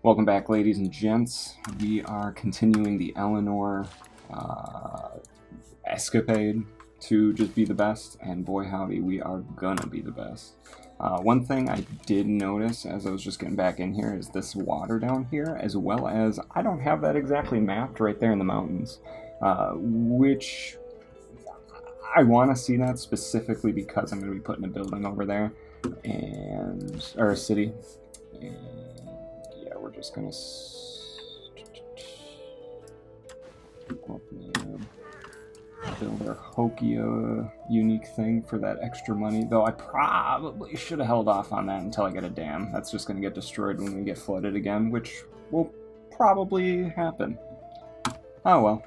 Welcome back, ladies and gents. We are continuing the Eleanor escapade to just be the best, and boy howdy, we are gonna be the best. One thing I did notice as I was just getting back in here is this water down here, as well as I don't have that exactly mapped right there in the mountains, which I want to see that specifically because I'm going to be putting a building over there, or a city, and yeah, we're just going to build our Hokia unique thing for that extra money, though I probably should have held off on that until I get a dam. That's just going to get destroyed when we get flooded again, which will probably happen. Oh well.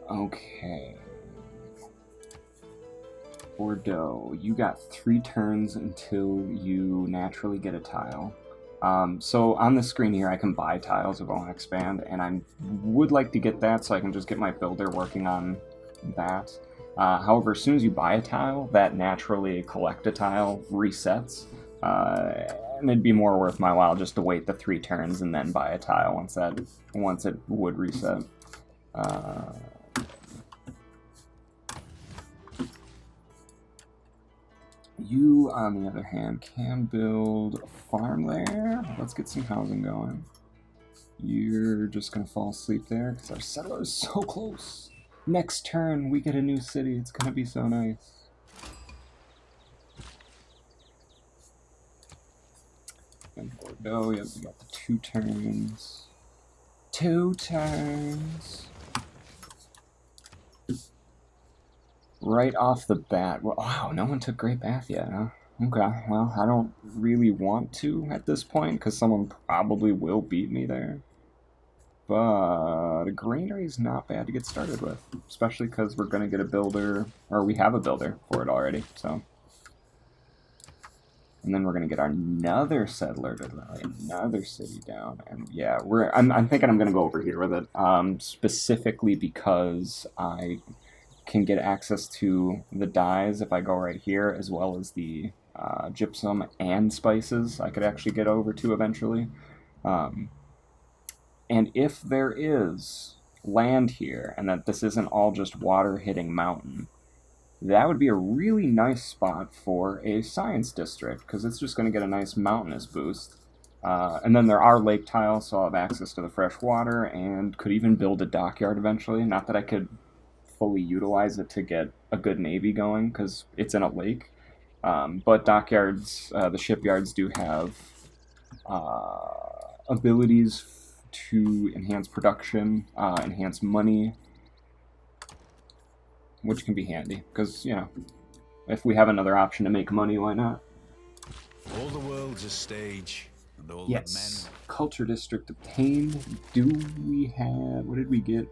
Okay. Bordeaux, you got 3 turns until you naturally get a tile. So on the screen here, I can buy tiles if I want to expand, and I would like to get that so I can just get my builder working on that. However, as soon as you buy a tile, that naturally collect a tile resets, and it'd be more worth my while just to wait the 3 turns and then buy a tile once it would reset. You, on the other hand, can build a farm there. Let's get some housing going. You're just going to fall asleep there because our settler is so close. Next turn, we get a new city. It's going to be so nice. And Bordeaux, yep, we got the 2 turns. 2 turns. Right off the bat. Wow, no one took Great Bath yet, huh? Okay, well, I don't really want to at this point, because someone probably will beat me there. But a granary is not bad to get started with, especially because we're going to get a builder, or we have a builder for it already, so. And then we're going to get another settler to lay another city down. And yeah, I'm thinking I'm going to go over here with it, specifically because I can get access to the dyes if I go right here, as well as the gypsum and spices I could actually get over to eventually. And if there is land here, and that this isn't all just water hitting mountain, that would be a really nice spot for a science district, because it's just going to get a nice mountainous boost. And then there are lake tiles, so I'll have access to the fresh water, and could even build a dockyard eventually. Not that I could fully utilize it to get a good navy going because it's in a lake, but dockyards, the shipyards do have abilities to enhance production, enhance money, which can be handy because, you know, if we have another option to make money, why not? All the world's a stage, and all yes. the men. Culture district obtained. Do we have, what did we get?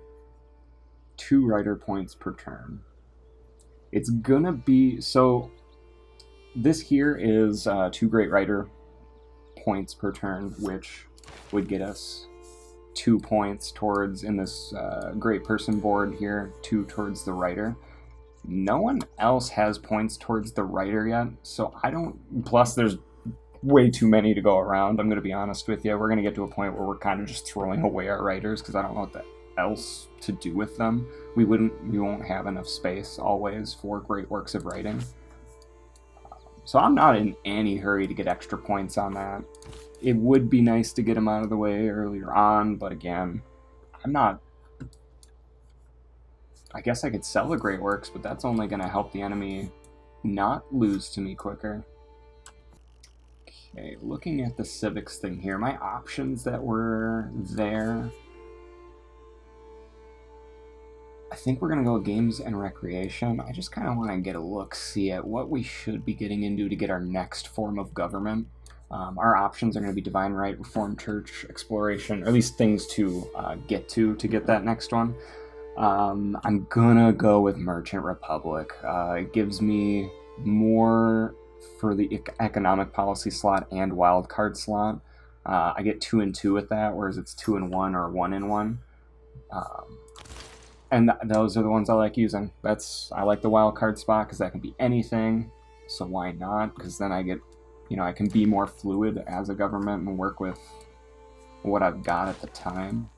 2 writer points per turn. It's gonna be, so this here is 2 great writer points per turn, which would get us 2 points towards, in this great person board here, 2 towards the writer. No one else has points towards the writer yet, so I don't, plus there's way too many to go around, I'm gonna be honest with you. We're gonna get to a point where we're kind of just throwing away our writers because I don't know what the else to do with them. We won't have enough space always for great works of writing. So I'm not in any hurry to get extra points on that. It would be nice to get them out of the way earlier on, but again, I guess I could sell the great works, but that's only going to help the enemy not lose to me quicker. Okay, looking at the civics thing here, my options that were there, I think we're going to go games and recreation. I just kind of want to get a look-see at what we should be getting into to get our next form of government. Our options are going to be Divine Right, Reformed Church, Exploration, or at least things to get get that next one. I'm going to go with Merchant Republic. It gives me more for the economic policy slot and wildcard slot. I get 2 and 2 with that, whereas it's 2 and 1 or 1 and 1. And those are the ones I like using. I like the wild card spot because that can be anything. So why not? Because then I get, I can be more fluid as a government and work with what I've got at the time.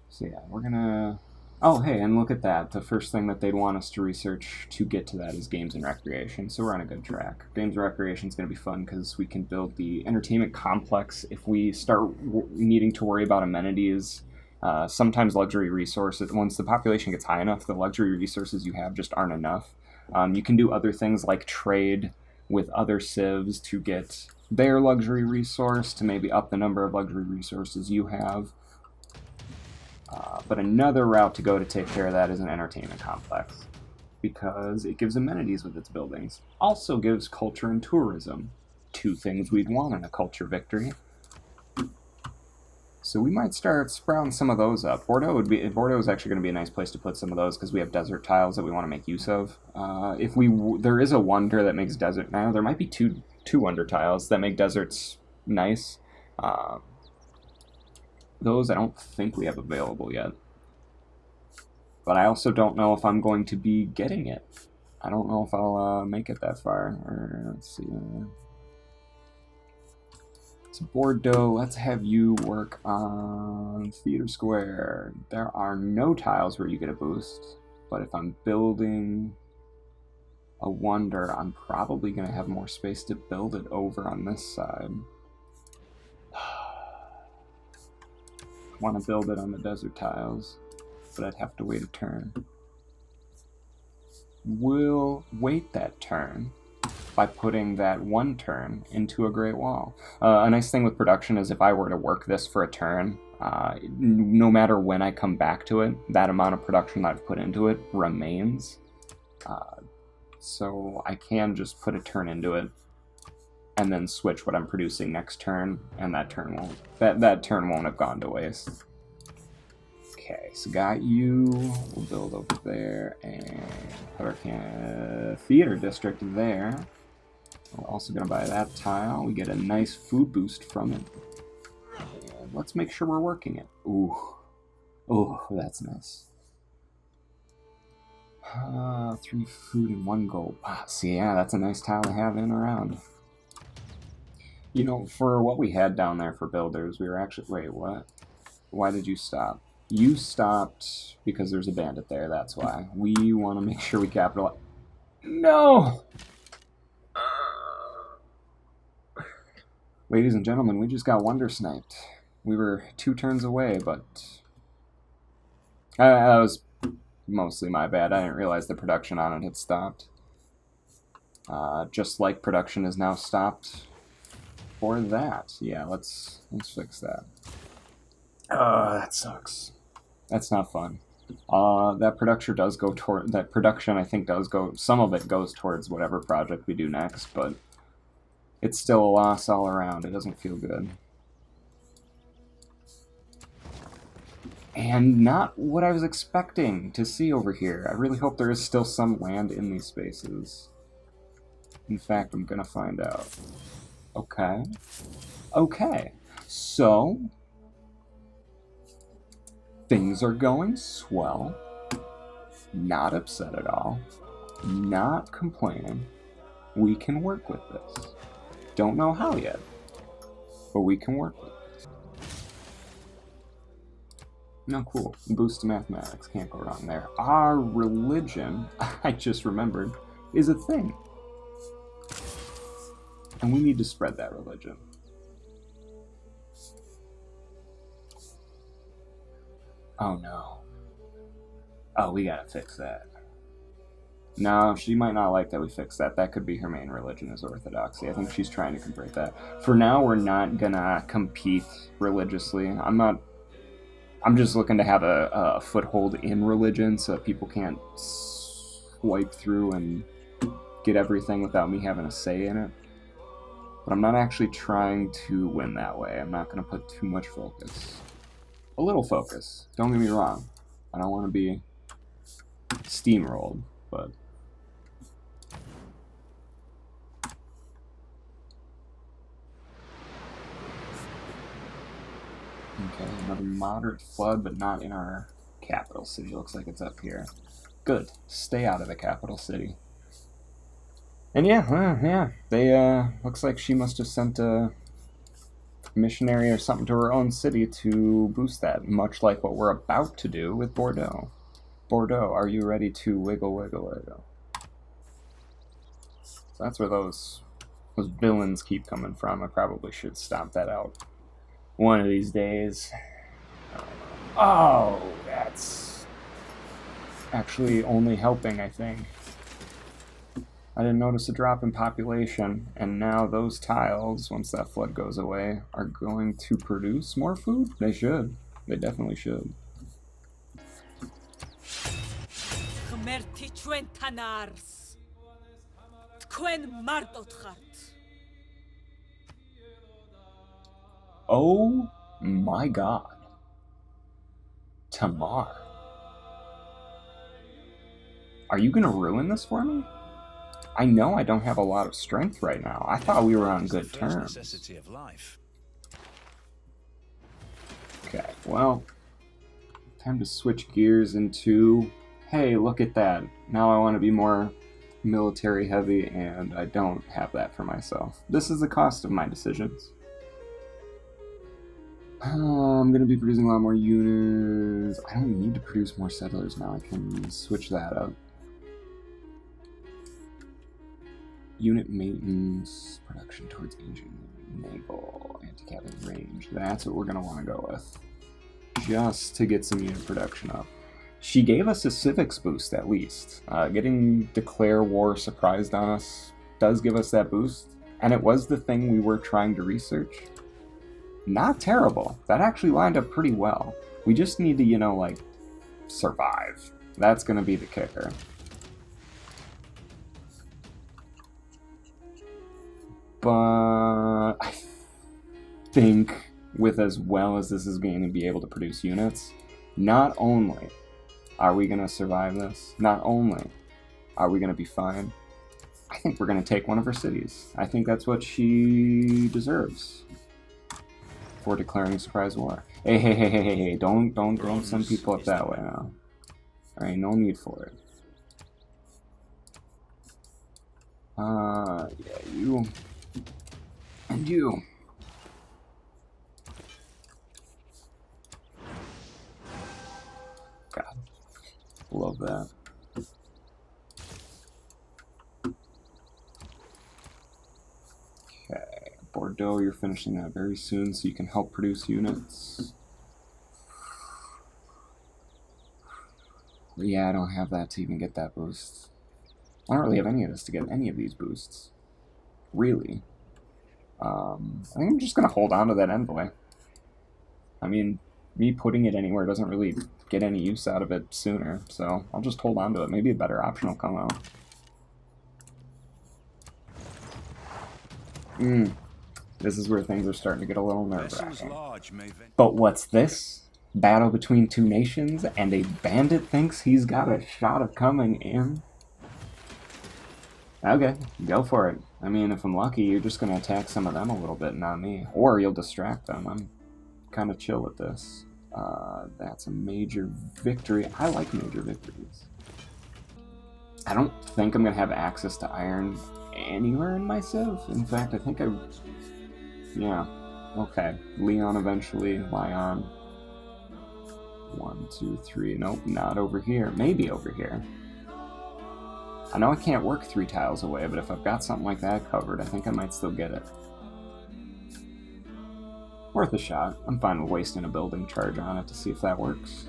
So yeah, we're gonna... Oh, hey, and look at that. The first thing that they'd want us to research to get to that is games and recreation, so we're on a good track. Games and recreation is going to be fun because we can build the entertainment complex. If we start needing to worry about amenities, sometimes luxury resources, once the population gets high enough, the luxury resources you have just aren't enough. You can do other things like trade with other civs to get their luxury resource to maybe up the number of luxury resources you have. But another route to go to take care of that is an entertainment complex, because it gives amenities with its buildings. Also gives culture and tourism, two things we'd want in a culture victory. So we might start sprouting some of those up. Bordeaux is actually going to be a nice place to put some of those because we have desert tiles that we want to make use of. There is a wonder that makes desert now. There might be two wonder tiles that make deserts nice. Those I don't think we have available yet. But I also don't know if I'm going to be getting it. I don't know if I'll make it that far. Let's see. It's Bordeaux. Let's have you work on Theater Square. There are no tiles where you get a boost. But if I'm building a wonder, I'm probably going to have more space to build it over on this side. Want to build it on the desert tiles, but I'd have to wait a turn. We'll wait that turn by putting that one turn into a Great Wall. A nice thing with production is if I were to work this for a turn, no matter when I come back to it, that amount of production that I've put into it remains. So I can just put a turn into it and then switch what I'm producing next turn, and that turn won't have gone to waste. Okay, so got you. We'll build over there and put our theater district there. We're also gonna buy that tile. We get a nice food boost from it. And let's make sure we're working it. Ooh, that's nice. 3 food and 1 gold. See, yeah, that's a nice tile to have in around. For what we had down there for builders, we were actually... Wait, what? Why did you stop? You stopped because there's a bandit there, that's why. We want to make sure we capitalize... No! Ladies and gentlemen, we just got wonder sniped. We were 2 turns away, but... that was mostly my bad. I didn't realize the production on it had stopped. Just like production is now stopped... for that. Yeah, let's fix that. That sucks. That's not fun. That production I think does go, some of it goes towards whatever project we do next, but it's still a loss all around. It doesn't feel good. And not what I was expecting to see over here. I really hope there is still some land in these spaces. In fact, I'm gonna find out. Okay, so things are going swell. Not upset at all. Not complaining. We can work with this. Don't know how yet, but we can work with this. No, cool. Boost to mathematics. Can't go wrong there. Our religion, I just remembered, is a thing. And we need to spread that religion. Oh no. Oh, we gotta fix that. No, she might not like that we fix that. That could be her main religion is Orthodoxy. I think she's trying to convert that. For now, we're not gonna compete religiously. I'm just looking to have a foothold in religion so that people can't swipe through and get everything without me having a say in it. But I'm not actually trying to win that way. I'm not going to put too much focus. A little focus. Don't get me wrong. I don't want to be steamrolled, but... Okay, another moderate flood, but not in our capital city. Looks like it's up here. Good. Stay out of the capital city. And yeah, they, looks like she must have sent a missionary or something to her own city to boost that, much like what we're about to do with Bordeaux. Bordeaux, are you ready to wiggle, wiggle, wiggle? So that's where those villains keep coming from. I probably should stomp that out one of these days. Oh, that's actually only helping, I think. I didn't notice a drop in population, and now those tiles, once that flood goes away, are going to produce more food? They should. They definitely should. Oh my god. Tamar. Are you gonna ruin this for me? I know I don't have a lot of strength right now. I thought we were on good terms. Okay, well, time to switch gears into, hey, look at that. Now I want to be more military heavy, and I don't have that for myself. This is the cost of my decisions. I'm going to be producing a lot more units. I don't need to produce more settlers now. I can switch that up. Unit maintenance, production towards ancient naval, anti-cavalry range. That's what we're going to want to go with. Just to get some unit production up. She gave us a civics boost, at least. Getting Declare War surprised on us does give us that boost. And it was the thing we were trying to research. Not terrible. That actually lined up pretty well. We just need to, survive. That's going to be the kicker. But I think with as well as this is going to be able to produce units, not only are we going to survive this, not only are we going to be fine, I think we're going to take one of her cities. I think that's what she deserves for declaring surprise war. Hey, don't send people up that way now. There ain't no need for it. Yeah, you. And you. God. Love that. Okay. Bordeaux, you're finishing that very soon so you can help produce units. Yeah, I don't have that to even get that boost. I don't really have any of this to get any of these boosts. Really. I think I'm just going to hold on to that envoy. I mean, me putting it anywhere doesn't really get any use out of it sooner, so I'll just hold on to it. Maybe a better option will come out. This is where things are starting to get a little nerve-wracking. But what's this? Battle between two nations, and a bandit thinks he's got a shot of coming in? Okay, go for it. I mean, if I'm lucky, you're just going to attack some of them a little bit, not me. Or you'll distract them. I'm kind of chill with this. That's a major victory. I like major victories. I don't think I'm going to have access to iron anywhere in my civ. In fact, I think yeah. Okay. Leon eventually. Lyon. 1, 2, 3. Nope, not over here. Maybe over here. I know I can't work 3 tiles away, but if I've got something like that covered, I think I might still get it. Worth a shot. I'm fine with wasting a building charge on it to see if that works.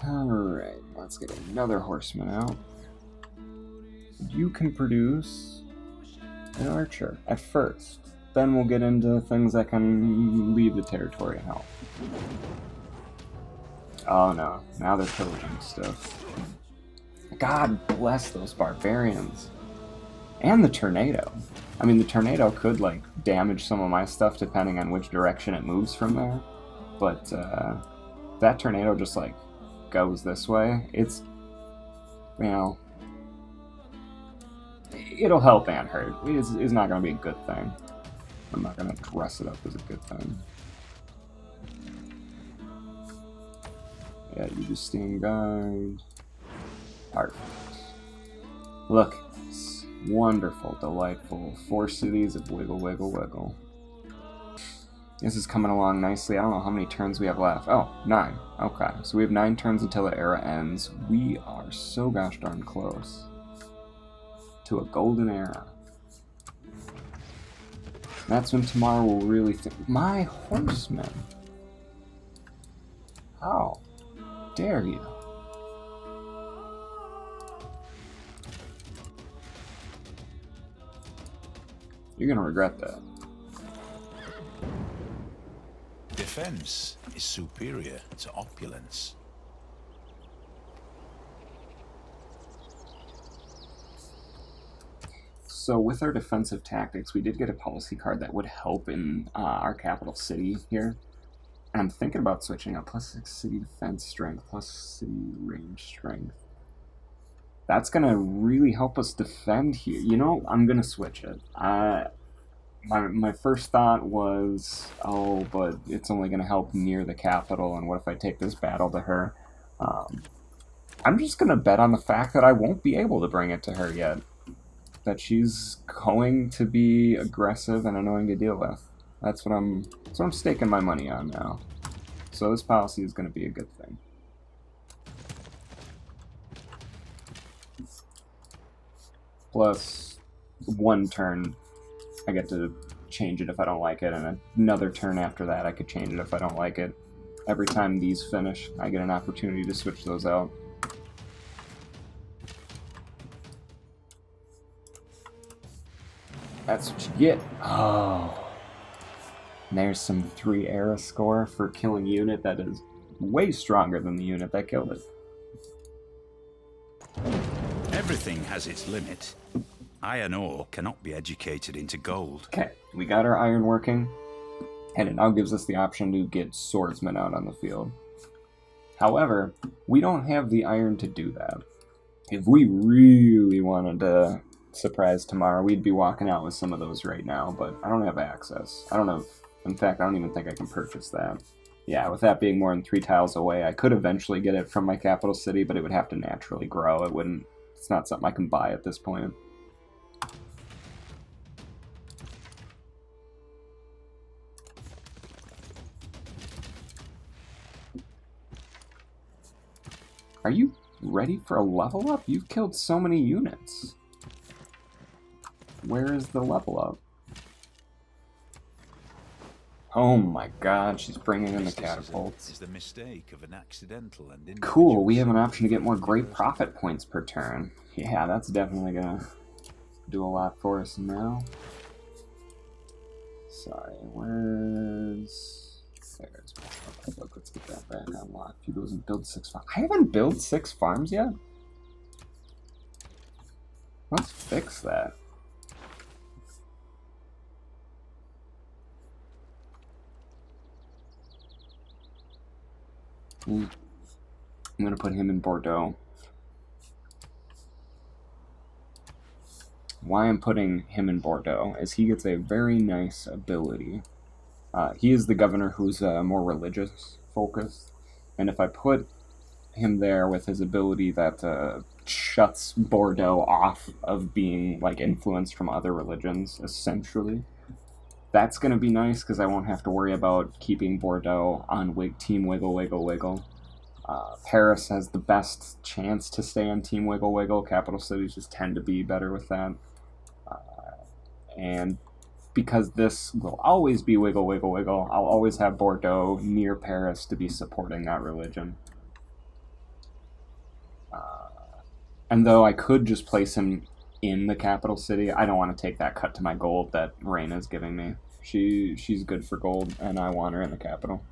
Alright, let's get another horseman out. You can produce an archer at first. Then we'll get into things that can leave the territory and help. Oh no, now they're pillaging stuff. God bless those barbarians. And the tornado. I mean, the tornado could, damage some of my stuff depending on which direction it moves from there. But, that tornado just, goes this way. It's, it'll help and hurt. It's not going to be a good thing. I'm not gonna dress it up as a good thing. Yeah, you just stand guard. Perfect. Look, it's wonderful, delightful. 4 cities of wiggle, wiggle, wiggle. This is coming along nicely. I don't know how many turns we have left. Oh, 9. Okay, so we have 9 turns until the era ends. We are so gosh darn close to a golden era. That's when tomorrow will really think. My horsemen! How dare you? You're gonna regret that. Defense is superior to opulence. So with our defensive tactics, we did get a policy card that would help in our capital city here. And I'm thinking about switching up. +6 city defense strength, plus city range strength. That's going to really help us defend here. You know, I'm going to switch it. My first thought was, oh, but it's only going to help near the capital, and what if I take this battle to her? I'm just going to bet on the fact that I won't be able to bring it to her yet. That she's going to be aggressive and annoying to deal with. That's what I'm staking my money on now. So this policy is going to be a good thing. Plus 1 turn, I get to change it if I don't like it, and another turn after that I could change it if I don't like it. Every time these finish, I get an opportunity to switch those out. That's what you get. Oh. And there's some 3 era score for killing unit that is way stronger than the unit that killed it. Everything has its limit. Iron ore cannot be educated into gold. Okay, we got our iron working, and it now gives us the option to get swordsmen out on the field. However, we don't have the iron to do that. If we really wanted to surprise tomorrow, we'd be walking out with some of those right now, but I don't have access. I don't know. In fact, I don't even think I can purchase that. Yeah, with that being more than 3 tiles away, I could eventually get it from my capital city, but it would have to naturally grow. It's not something I can buy at this point. Are you ready for a level up? You've killed so many units. Where is the level up? Oh my god, she's bringing in the catapults. Is the mistake of an accidental and cool, we have an option to get more great profit points per turn. Yeah, that's definitely gonna do a lot for us now. Sorry, where's... There's my let's get that back unlocked. If you goes and build 6 farms. I haven't built 6 farms yet? Let's fix that. I'm going to put him in Bordeaux. Why I'm putting him in Bordeaux is he gets a very nice ability. He is the governor who's more religious focused, and if I put him there with his ability that shuts Bordeaux off of being like influenced from other religions, essentially, that's going to be nice because I won't have to worry about keeping Bordeaux on Team Wiggle Wiggle Wiggle. Paris has the best chance to stay on Team Wiggle Wiggle. Capital cities just tend to be better with that. And because this will always be Wiggle Wiggle Wiggle, I'll always have Bordeaux near Paris to be supporting that religion. And though I could just place him in the capital city, I don't want to take that cut to my gold that Reina's giving me. She's good for gold, and I want her in the capital.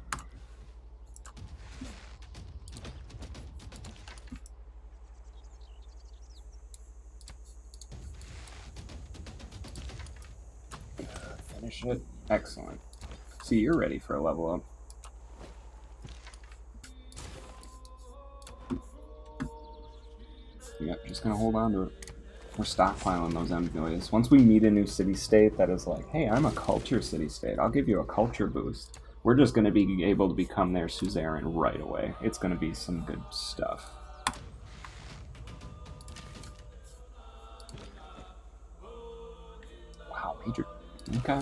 Finish it. Excellent. See, you're ready for a level up. Yep, just gonna hold on to it. We're stockpiling those envoys. Once we meet a new city-state that is like, hey, I'm a culture city-state, I'll give you a culture boost, we're just going to be able to become their suzerain right away. It's going to be some good stuff. Wow, major... Okay.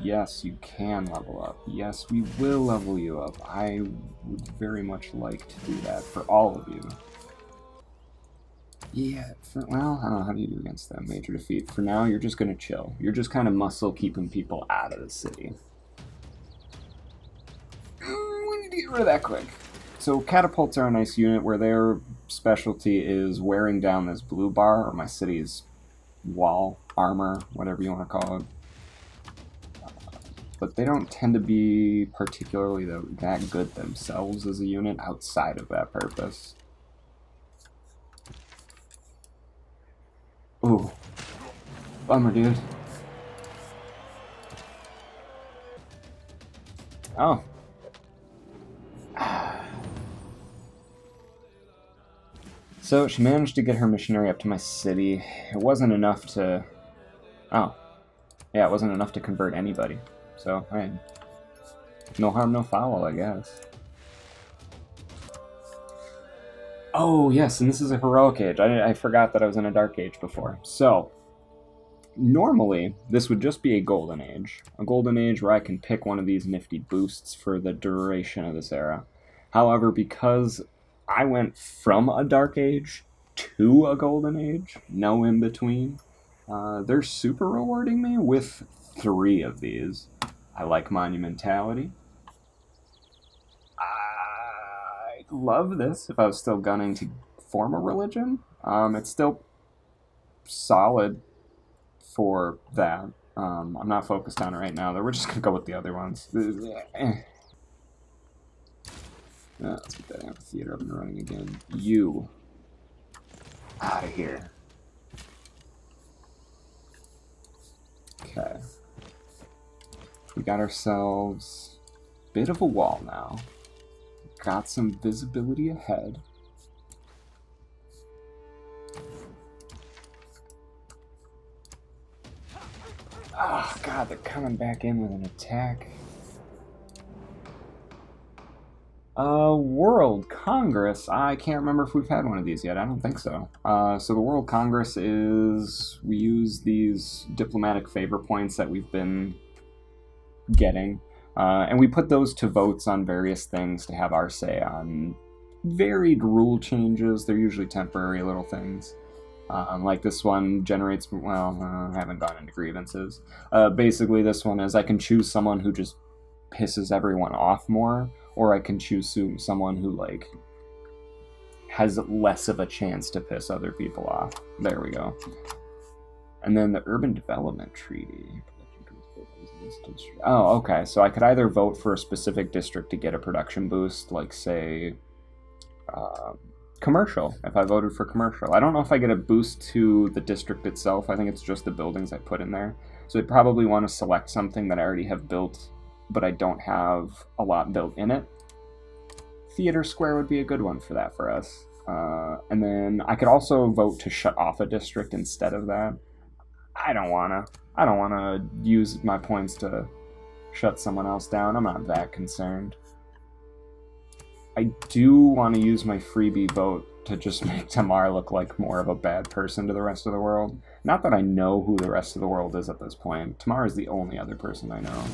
Yes, you can level up. Yes, we will level you up. I would very much like to do that for all of you. Yeah, well, I don't know, how do you do against that major defeat? For now, you're just going to chill. You're just kind of muscle keeping people out of the city. We need to get rid of that quick. So catapults are a nice unit where their specialty is wearing down this blue bar, or my city's wall, armor, whatever you want to call it. But they don't tend to be particularly that good themselves as a unit outside of that purpose. Ooh. Bummer, dude. Oh. So she managed to get her missionary up to my city. It wasn't enough to... Oh. Yeah, it wasn't enough to convert anybody. So, hey. No harm, no foul, I guess. Oh, yes, and this is a heroic age. I forgot that I was in a dark age before. So, normally, this would just be a golden age. A golden age where I can pick one of these nifty boosts for the duration of this era. However, because I went from a dark age to a golden age, no in between, they're super rewarding me with 3 of these. I like monumentality. I love this if I was still gunning to form a religion. It's still solid for that. I'm not focused on it right now, though. We're just going to go with the other ones. Let's get that amphitheater up and running again. You. Out of here. Okay. We got ourselves a bit of a wall now. Got some visibility ahead. Oh god, they're coming back in with an attack. World Congress. I can't remember if we've had one of these yet. I don't think so. So the World Congress is... we use these diplomatic favor points that we've been getting. And we put those to votes on various things to have our say on varied rule changes. They're usually temporary little things. Like this one generates... well, I haven't gone into grievances. Basically, this one is I can choose someone who just pisses everyone off more, or I can choose someone who, like, has less of a chance to piss other people off. There we go. And then the Urban Development Treaty. Oh, okay. So I could either vote for a specific district to get a production boost, like, say, commercial, if I voted for commercial. I don't know if I get a boost to the district itself. I think it's just the buildings I put in there. So I'd probably want to select something that I already have built, but I don't have a lot built in it. Theater Square would be a good one for that for us. And then I could also vote to shut off a district instead of that. I don't wanna use my points to shut someone else down. I'm not that concerned. I do want to use my freebie vote to just make Tamar look like more of a bad person to the rest of the world. Not that I know who the rest of the world is at this point. Tamar is the only other person I know.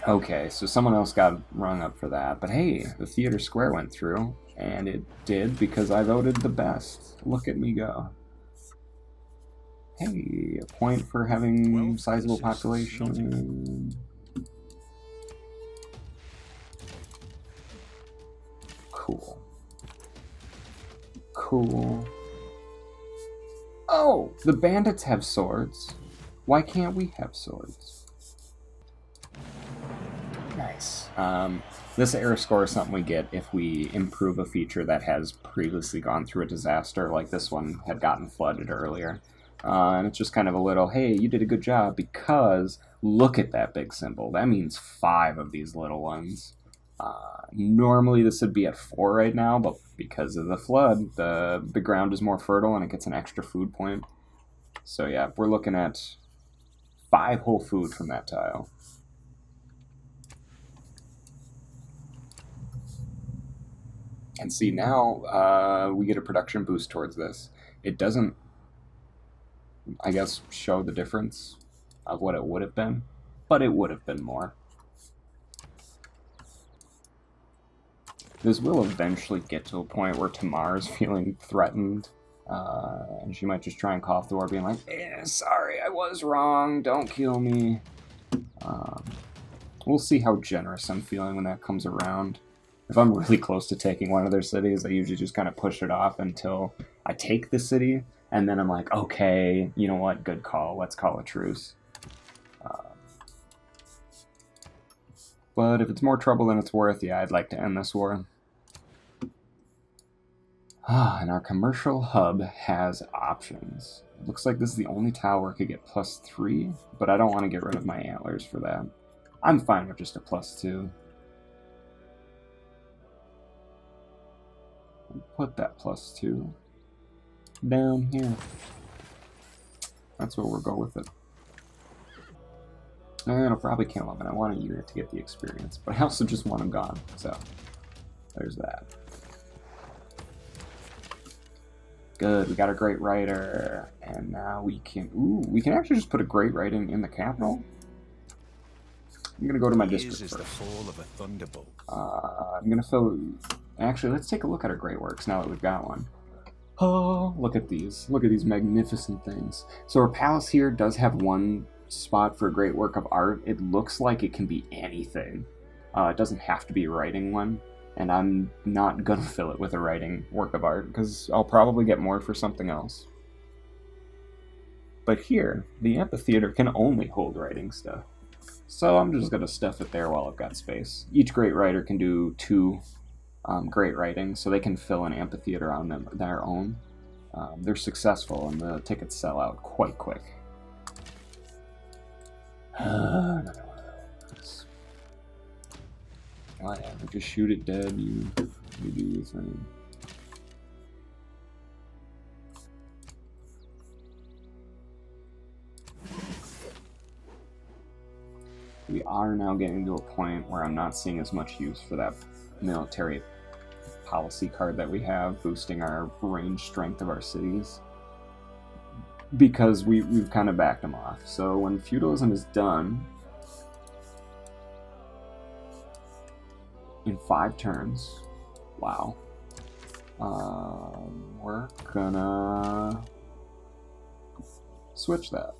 Okay, so someone else got rung up for that. But hey, the Theater Square went through, and it did because I voted the best. Look at me go. Hey, a point for having sizable population. Cool. Cool. Oh, the bandits have swords. Why can't we have swords? Nice. This error score is something we get if we improve a feature that has previously gone through a disaster, like this one had gotten flooded earlier. And it's just kind of a little, hey, you did a good job because look at that big symbol. That means 5 of these little ones. Normally this would be at 4 right now, but because of the flood, the ground is more fertile and it gets an extra food point. So yeah, we're looking at 5 whole food from that tile. And see, now we get a production boost towards this. It doesn't, I guess, show the difference of what it would have been, but it would have been more. This will eventually get to a point where Tamar is feeling threatened, and she might just try and call off the war, being like, sorry, I was wrong, don't kill me. We'll see how generous I'm feeling when that comes around. If I'm really close to taking one of their cities, I usually just kind of push it off until I take the city, and then I'm like, okay, you know what, good call, let's call a truce. But if it's more trouble than it's worth, yeah, I'd like to end this war. And our commercial hub has options. Looks like this is the only tile where I could get +3, but I don't want to get rid of my antlers for that. I'm fine with just a +2. Put that +2 down here. That's where we'll go with it. And I'll probably kill him, and I want a unit to get the experience, but I also just want him gone, so there's that. Good, we got a great writer, and now we can, we can actually just put a great writing in the capital. I'm gonna go to my district first. The fall of a thunderbolt. I'm gonna fill, actually, let's take a look at our great works now that we've got one. Oh, look at these magnificent things. So our palace here does have one spot for a great work of art. It looks like it can be anything. It doesn't have to be a writing one, and I'm not gonna fill it with a writing work of art because I'll probably get more for something else. But here, the amphitheater can only hold writing stuff, so I'm just gonna stuff it there while I've got space. Each great writer can do 2 great writing, so they can fill an amphitheater on their own. They're successful, and the tickets sell out quite quick. Whatever, just shoot it dead, you do your thing. We are now getting to a point where I'm not seeing as much use for that military policy card that we have, boosting our range strength of our cities, because we've kind of backed them off. So when feudalism is done in 5 turns, wow, we're gonna switch that.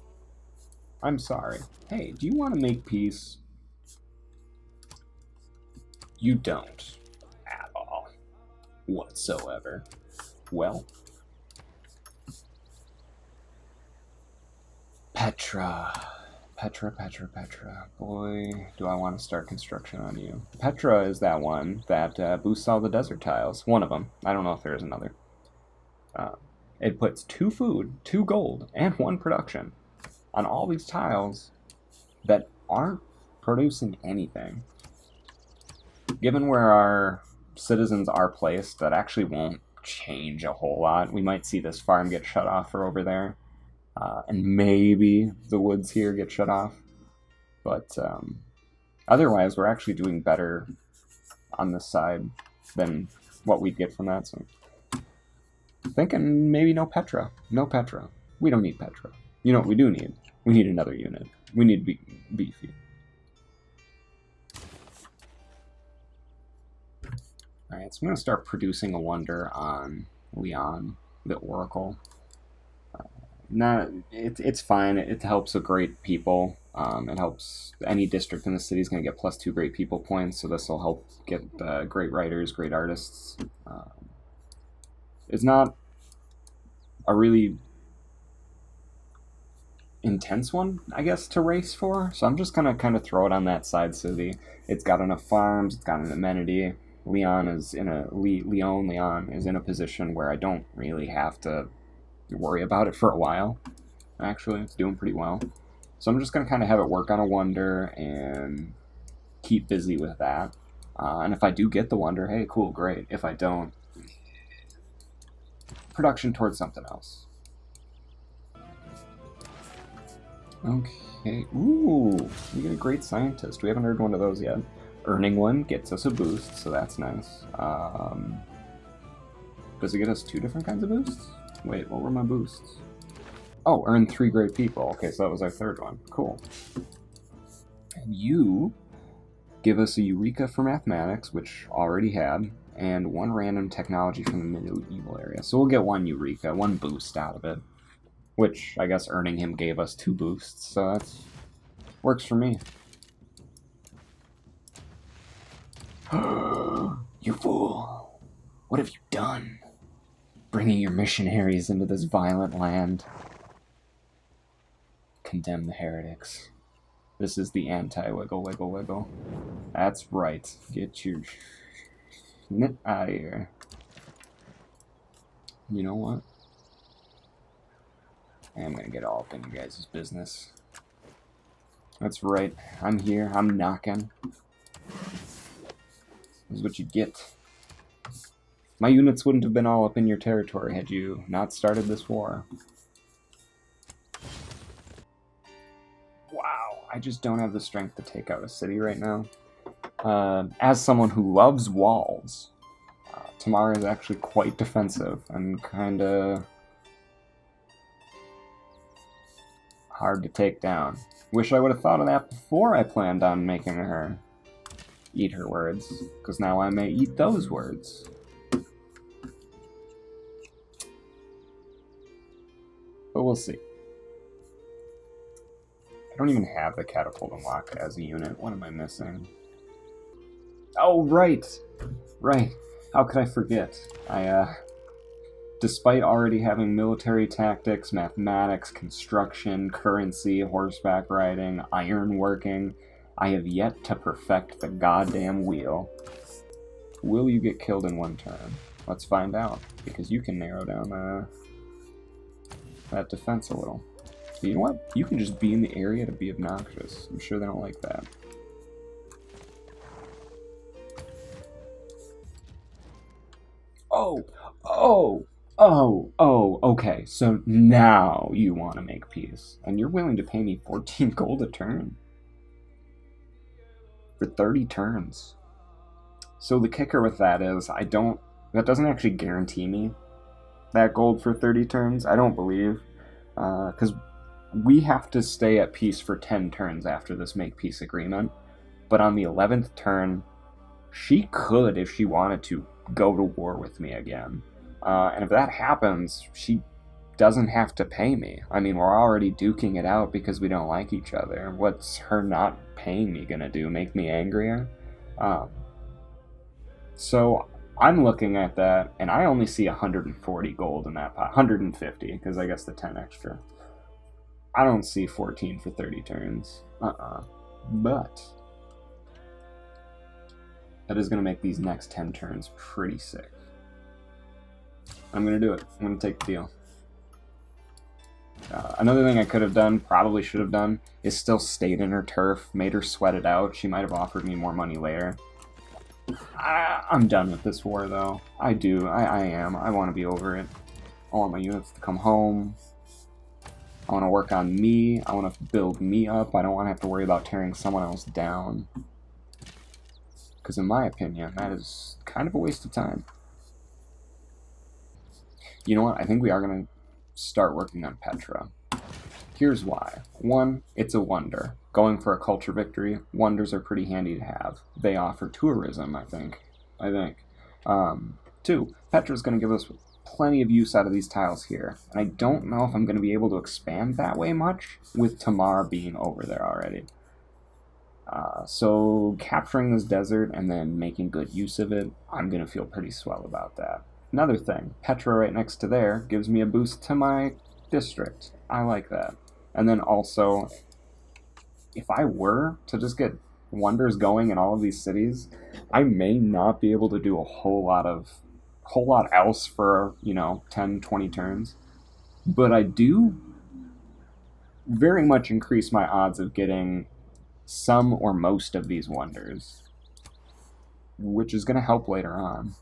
I'm sorry. Hey, do you want to make peace? You don't at all whatsoever. Well, Petra. Boy, do I want to start construction on you. Petra is that one that boosts all the desert tiles. One of them. I don't know if there is another. It puts 2 food, 2 gold, and 1 production on all these tiles that aren't producing anything. Given where our citizens are placed, that actually won't change a whole lot. We might see this farm get shut off for over there. And maybe the woods here get shut off. But otherwise, we're actually doing better on this side than what we'd get from that. So thinking maybe no Petra. No Petra. We don't need Petra. You know what we do need? We need another unit. We need beefy. Alright, so I'm going to start producing a wonder on Leon, the Oracle. It's fine. It helps a great people. It helps any district in the city is going to get +2 great people points, so this will help get great writers, great artists. It's not a really intense one, I guess, to race for, so I'm just going to kind of throw it on that side city. It's got enough farms, it's got an amenity. Leon is in a position where I don't really have to worry about it for a while. Actually, it's doing pretty well. So I'm just going to kind of have it work on a wonder and keep busy with that. And if I do get the wonder, hey, cool, great. If I don't, production towards something else. Okay. Ooh, we get a great scientist. We haven't heard one of those yet. Earning one gets us a boost, so that's nice. Does it get us 2 different kinds of boosts? Wait, what were my boosts? Oh, earn 3 great people. Okay, so that was our 3rd one. Cool. And you give us a Eureka for mathematics, which already had, and 1 random technology from the medieval area. So we'll get 1 Eureka, 1 boost out of it. Which, I guess, earning him gave us 2 boosts, so that's... works for me. You fool! What have you done? Bringing your missionaries into this violent land. Condemn the heretics. This is the anti-wiggle, wiggle, wiggle. That's right. Get your shit out of here. You know what? I'm gonna get all up in you guys' business. That's right. I'm here. I'm knocking. This is what you get. My units wouldn't have been all up in your territory had you not started this war. Wow, I just don't have the strength to take out a city right now. As someone who loves walls, Tamara is actually quite defensive and kinda hard to take down. Wish I would have thought of that before I planned on making her eat her words, because now I may eat those words. But we'll see. I don't even have the catapult unlocked as a unit. What am I missing? Oh, right! Right. How could I forget? Despite already having military tactics, mathematics, construction, currency, horseback riding, iron working, I have yet to perfect the goddamn wheel. Will you get killed in 1 turn? Let's find out, because you can narrow down that defense a little. But you know what? You can just be in the area to be obnoxious. I'm sure they don't like that. Okay, so now you want to make peace. And you're willing to pay me 14 gold a turn. For 30 turns. So the kicker with that is, that doesn't actually guarantee me that gold for 30 turns, I don't believe. Because we have to stay at peace for 10 turns after this make peace agreement. But on the 11th turn, she could, if she wanted to, go to war with me again. And if that happens, she doesn't have to pay me. I mean, we're already duking it out because we don't like each other. What's her not paying me gonna do? Make me angrier? So I'm looking at that, and I only see 140 gold in that pot. 150, because I guess the 10 extra. I don't see 14 for 30 turns. But that is going to make these next 10 turns pretty sick. I'm going to do it. I'm going to take the deal. Another thing I could have done, probably should have done, is still stayed in her turf, made her sweat it out. She might have offered me more money later. I'm done with this war, though. I do. I am. I want to be over it. I want my units to come home. I want to work on me. I want to build me up. I don't want to have to worry about tearing someone else down. Because in my opinion, that is kind of a waste of time. You know what? I think we are going to start working on Petra. Here's why. 1, it's a wonder. Going for a culture victory, wonders are pretty handy to have. They offer tourism, I think. 2, Petra's going to give us plenty of use out of these tiles here. And I don't know if I'm going to be able to expand that way much with Tamar being over there already. So capturing this desert and then making good use of it, I'm going to feel pretty swell about that. Another thing, Petra right next to there gives me a boost to my district. I like that. And then also, if I were to just get wonders going in all of these cities, I may not be able to do a whole lot else for, 10, 20 turns. But I do very much increase my odds of getting some or most of these wonders. which is going to help later on.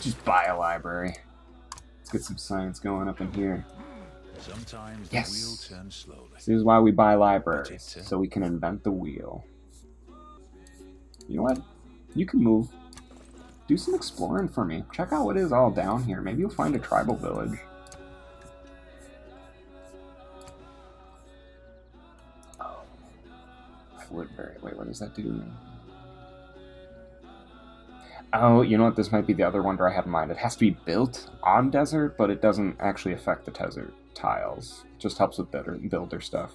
Just buy a library. Let's get some science going up in here. Sometimes yes. The wheel turns slowly. This is why we buy libraries, so we can invent the wheel. You know what? You can move. Do some exploring for me. Check out what is all down here. Maybe you'll find a tribal village. Oh. Woodbury. Wait, what does that do? Oh, you know what? This might be the other wonder I have in mind. It has to be built on desert, but it doesn't actually affect the desert tiles. It just helps with builder stuff.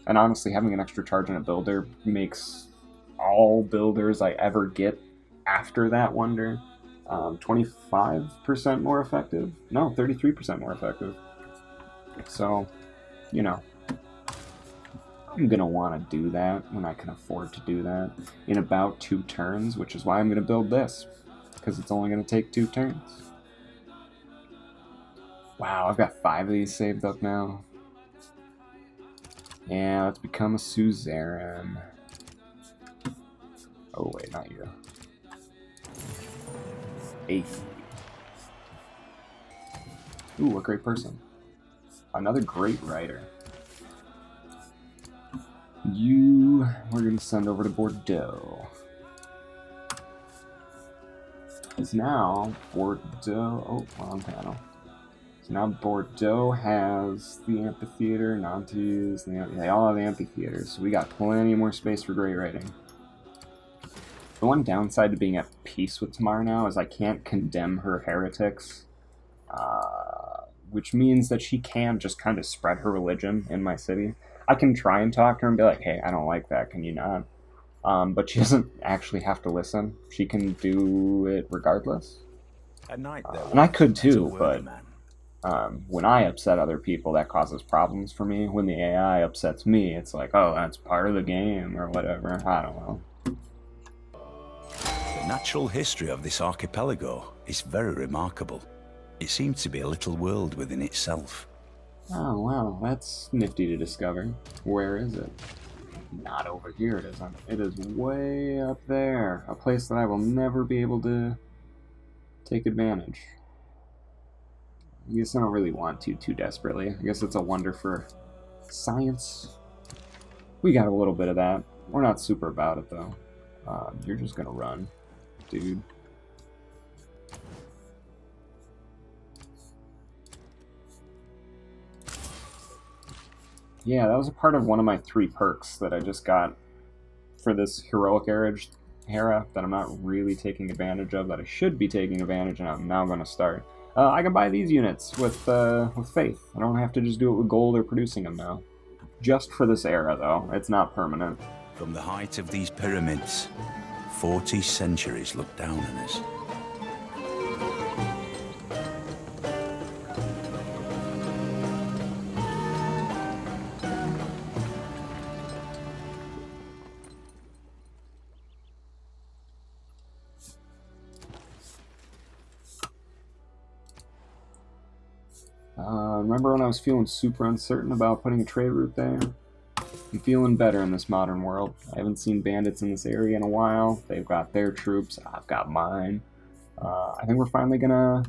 And honestly, having an extra charge in a builder makes all builders I ever get after that wonder 25% more effective. No, 33% more effective. So, you know, I'm going to want to do that when I can afford to do that in about 2 turns, which is why I'm going to build this, because it's only going to take 2 turns. Wow, I've got 5 of these saved up now. Yeah, let's become a suzerain. Oh, wait, not you. 8th. Ooh, what great person. Another great writer. You, we're going to send over to Bordeaux. Because now, Bordeaux, oh, wrong panel. So now Bordeaux has the amphitheater, Nantes, they all have amphitheaters, so we got plenty more space for great writing. The one downside to being at peace with Tamar now is I can't condemn her heretics, which means that she can just kind of spread her religion in my city. I can try and talk to her and be like, hey, I don't like that, can you not? But she doesn't actually have to listen. She can do it regardless. At night, and I could too, but when I upset other people, that causes problems for me. When the AI upsets me, it's like, oh, that's part of the game, or whatever. I don't know. The natural history of this archipelago is very remarkable. It seems to be a little world within itself. Oh, wow, that's nifty to discover. Where is it? Not over here, it isn't. It is way up there. A place that I will never be able to take advantage. I guess I don't really want to too desperately. I guess it's a wonder for science. We got a little bit of that. We're not super about it, though. You're just gonna run, dude. Yeah, that was a part of one of my 3 perks that I just got for this heroic era that I'm not really taking advantage of, that I should be taking advantage of, and I'm now going to start. I can buy these units with faith. I don't have to just do it with gold or producing them now. Just for this era, though. It's not permanent. From the height of these pyramids, 40 centuries look down on us. Remember when I was feeling super uncertain about putting a trade route there? I'm feeling better in this modern world. I haven't seen bandits in this area in a while. They've got their troops. I've got mine. I think we're finally gonna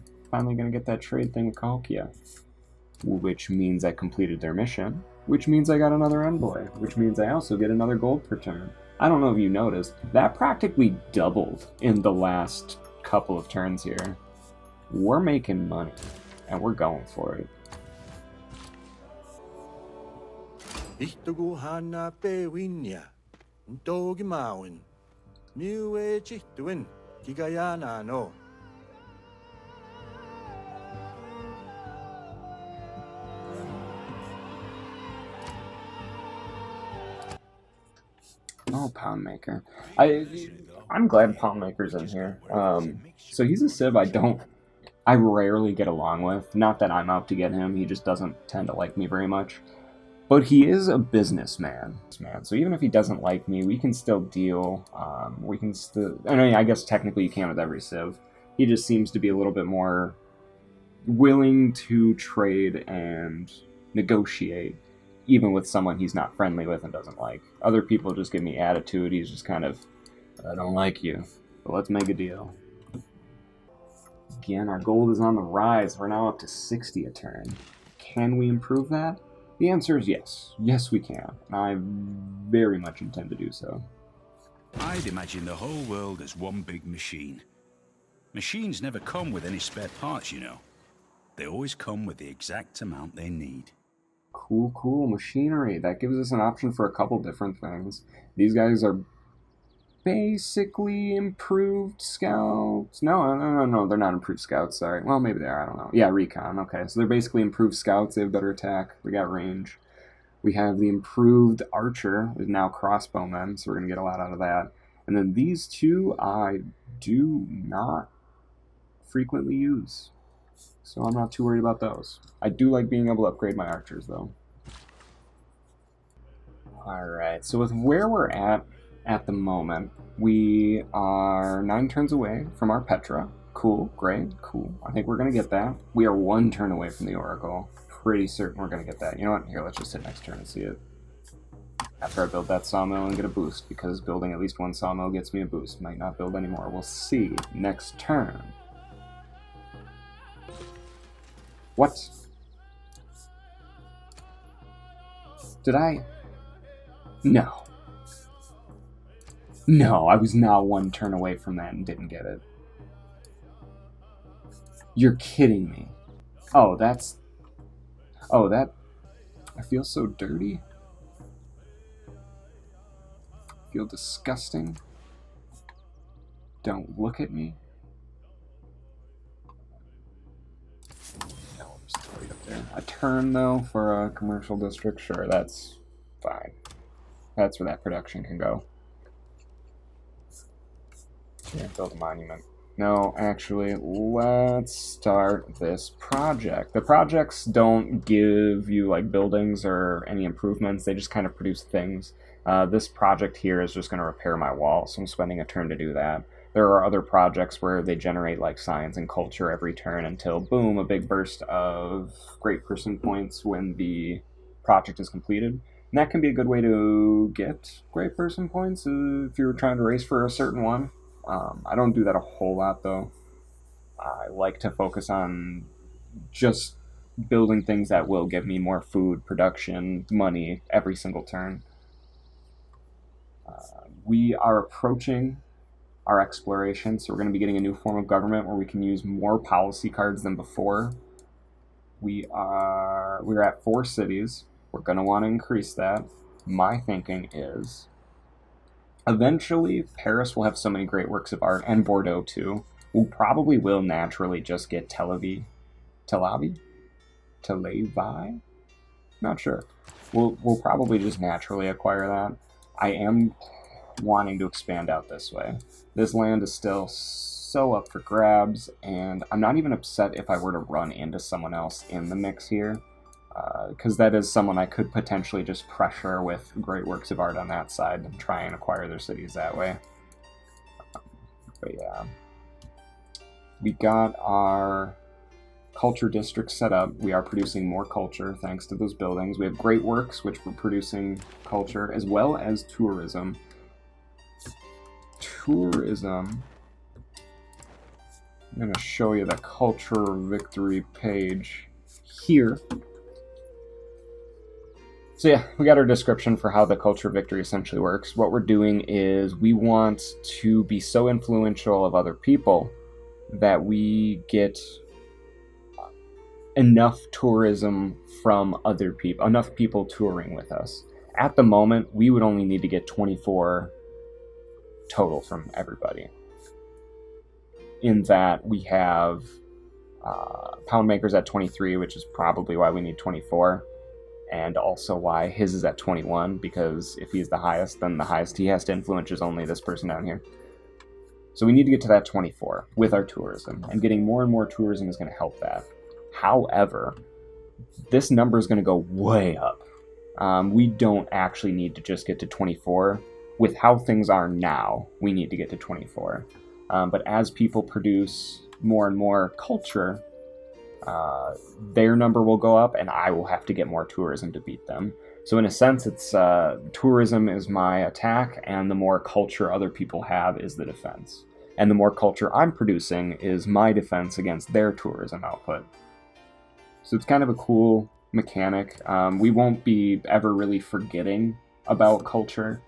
get that trade thing with Cahokia, which means I completed their mission, which means I got another envoy, which means I also get another gold per turn. I don't know if you noticed, that practically doubled in the last couple of turns here. We're making money, and we're going for it. Oh, Pound Maker. I'm glad Pound Maker's in here. So he's a civ I rarely get along with. Not that I'm out to get him, he just doesn't tend to like me very much. But he is a businessman, so even if he doesn't like me, we can still deal. We can still. I mean, I guess technically you can with every civ. He just seems to be a little bit more willing to trade and negotiate, even with someone he's not friendly with and doesn't like. Other people just give me attitude. He's just kind of, I don't like you, but let's make a deal. Again, our gold is on the rise. We're now up to 60 a turn. Can we improve that? The answer is yes. Yes, we can. And I very much intend to do so. I'd imagine the whole world as one big machine. Machines never come with any spare parts, you know. They always come with the exact amount they need. Cool machinery. That gives us an option for a couple different things. These guys are basically improved scouts. No, they're not improved scouts, sorry. Well, maybe they are, I don't know. Yeah, recon, okay. So they're basically improved scouts. They have better attack. They got range. We have the improved archer, is now crossbowmen, so we're going to get a lot out of that. And then these two I do not frequently use, so I'm not too worried about those. I do like being able to upgrade my archers, though. Alright, so with where we're at the moment, we are 9 turns away from our Petra. Cool, great, cool. I think we're going to get that. We are 1 turn away from the Oracle. Pretty certain we're going to get that. You know what? Here, let's just hit next turn and see it. After I build that sawmill and get a boost, because building at least 1 sawmill gets me a boost. Might not build anymore. We'll see. Next turn. What? Did I? No. No, I was not 1 turn away from that and didn't get it. You're kidding me. Oh, that... I feel so dirty. I feel disgusting. Don't look at me. No, I'm just right up there. A turn, though, for a commercial district? Sure, that's fine. That's where that production can go. Yeah, build a monument. No, actually, let's start this project. The projects don't give you, like, buildings or any improvements. They just kind of produce things. This project here is just going to repair my wall, so I'm spending a turn to do that. There are other projects where they generate, like, science and culture every turn until, boom, a big burst of great person points when the project is completed. And that can be a good way to get great person points if you're trying to race for a certain one. I don't do that a whole lot, though. I like to focus on just building things that will give me more food, production, money every single turn. We are approaching our exploration, so we're going to be getting a new form of government where we can use more policy cards than before. We're at 4 cities. We're going to want to increase that. My thinking is eventually Paris will have so many great works of art, and Bordeaux too. We probably will naturally just get Tel Aviv? Not sure. We'll probably just naturally acquire that. I am wanting to expand out this way. This land is still so up for grabs, and I'm not even upset if I were to run into someone else in the mix here, because that is someone I could potentially just pressure with great works of art on that side and try and acquire their cities that way. But yeah. We got our culture district set up. We are producing more culture thanks to those buildings. We have great works, which we're producing culture, as well as tourism. Tourism. I'm going to show you the culture victory page here. So yeah, we got our description for how the culture victory essentially works. What we're doing is we want to be so influential of other people that we get enough tourism from other people, enough people touring with us. At the moment, we would only need to get 24 total from everybody. In that we have Poundmaker's at 23, which is probably why we need 24, and also why his is at 21, because if he's the highest, then the highest he has to influence is only this person down here. So we need to get to that 24 with our tourism, and getting more and more tourism is going to help that. However, this number is going to go way up. We don't actually need to just get to 24. With how things are now, we need to get to 24. But as people produce more and more culture, their number will go up, and I will have to get more tourism to beat them. So in a sense, it's tourism is my attack, and the more culture other people have is the defense. And the more culture I'm producing is my defense against their tourism output. So it's kind of a cool mechanic. We won't be ever really forgetting about culture.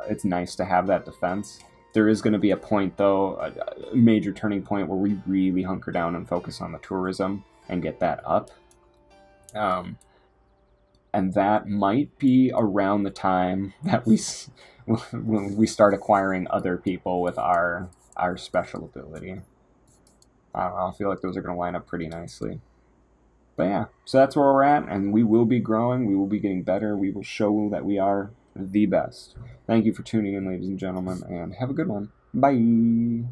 It's nice to have that defense. There is going to be a point, though, a major turning point where we really hunker down and focus on the tourism and get that up. And that might be around the time that when we start acquiring other people with our special ability. I don't know, I feel like those are going to line up pretty nicely. But yeah, so that's where we're at, and we will be growing, we will be getting better, we will show that we are the best. Thank you for tuning in, ladies and gentlemen, and have a good one. Bye!